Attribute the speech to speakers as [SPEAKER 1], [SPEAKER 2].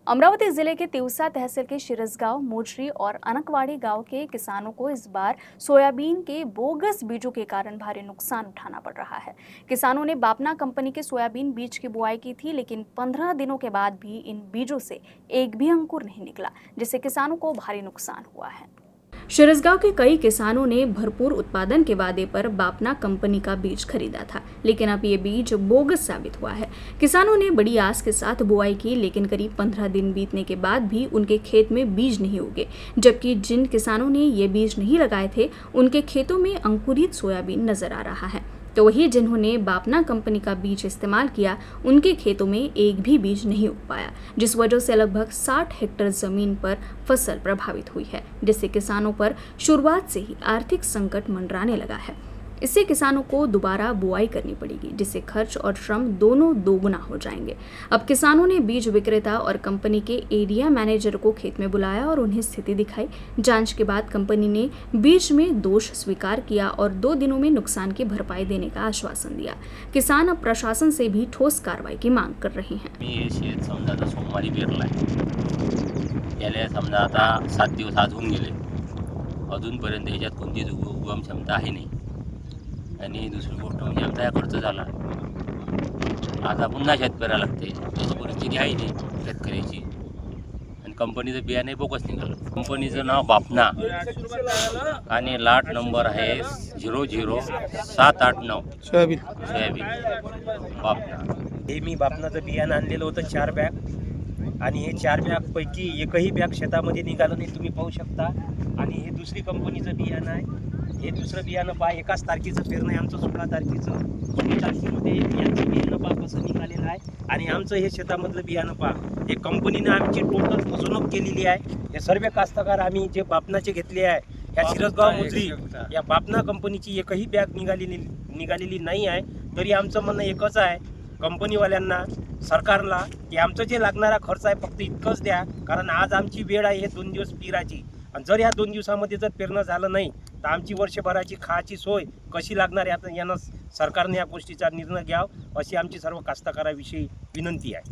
[SPEAKER 1] अमरावती जिले के तिवसा तहसील के शिरसगांव, मोजरी और अनकवाड़ी गांव के किसानों को इस बार सोयाबीन के बोगस बीजों के कारण भारी नुकसान उठाना पड़ रहा है। किसानों ने बापना कंपनी के सोयाबीन बीज की बुआई की थी, लेकिन 15 दिनों के बाद भी इन बीजों से एक भी अंकुर नहीं निकला, जिससे किसानों को भारी नुकसान हुआ है। शिरसगांव के कई किसानों ने भरपूर उत्पादन के वादे पर बापना कंपनी का बीज खरीदा था, लेकिन अब ये बीज बोगस साबित हुआ है। किसानों ने बड़ी आस के साथ बुआई की, लेकिन करीब 15 दिन बीतने के बाद भी उनके खेत में बीज नहीं उगे, जबकि जिन किसानों ने ये बीज नहीं लगाए थे उनके खेतों में अंकुरित सोयाबीन नजर आ रहा है। तो वही जिन्होंने बापना कंपनी का बीज इस्तेमाल किया, उनके खेतों में एक भी बीज नहीं उग पाया, जिस वजह से लगभग 60 हेक्टेयर जमीन पर फसल प्रभावित हुई है, जिससे किसानों पर शुरुआत से ही आर्थिक संकट मंडराने लगा है। इससे किसानों को दोबारा बुआई करनी पड़ेगी, जिससे खर्च और श्रम दोनों दोगुना हो जाएंगे। अब किसानों ने बीज विक्रेता और कंपनी के एरिया मैनेजर को खेत में बुलाया और उन्हें स्थिति दिखाई। जांच के बाद कंपनी ने बीज में दोष स्वीकार किया और 2 दिनों में नुकसान की भरपाई देने का आश्वासन दिया। किसान अब प्रशासन से भी ठोस कार्रवाई की मांग कर रहे हैं।
[SPEAKER 2] सोमवारी पेरलाय, याला समजा आता 7 दिवस अजून गेले, अजूनपर्यंत याच्यात कोणतीच उगम क्षमता आहे नाही। आणि दुसरी गोष्ट म्हणजे आमचा खर्च झाला, आता पुन्हा शेतकऱ्याला लागते, त्याची परिस्थिती आहे नाही शेतकऱ्याची। आणि कंपनीचं बियाणे बोगस निघालं। कंपनीचं नाव बापना आणि लाट नंबर आहे 00789 सोयाबीन बापना।
[SPEAKER 3] हे मी बापनाचं बियाणं आणलेलं होतं 4 बॅग, आणि हे 4 बॅगपैकी एकही बॅग शेतामध्ये निघालं नाही, तुम्ही पाहू शकता। आणि हे दुसरी कंपनीचं बियाणं आहे। हे दुसरं बियाणं पहा, एकाच तारखेचं पेरणं आहे आमचं, 16 तारखेचं। 16 तारखेमध्ये यांचं बियाणं पहा कसं निघालेलं आहे, आणि आमचं हे शेतामधलं बियाणं पहा। हे कंपनीने आमची टोटल फसवणूक केलेली आहे। हे सर्व कास्तकार आम्ही जे बापनाचे घेतले आहे, या शिरसगाव मोजरी या बापना कंपनीची एकही बॅग निघालेली नाही आहे। तरी आमचं म्हणणं एकच आहे कंपनीवाल्यांना, सरकारला, की आमचं जे लागणारा खर्च आहे फक्त इतकंच द्या, कारण आज आमची वेळ आहे हे 2 दिवस पेराची। आणि जर या 2 दिवसामध्ये जर पेरणं झालं नाही तर आमची वर्षभराची खायची सोय कशी लागणार आहे, यानं सरकारने या गोष्टीचा निर्णय घ्यावा, अशी आमची सर्व कास्तकाराविषयी विनंती आहे।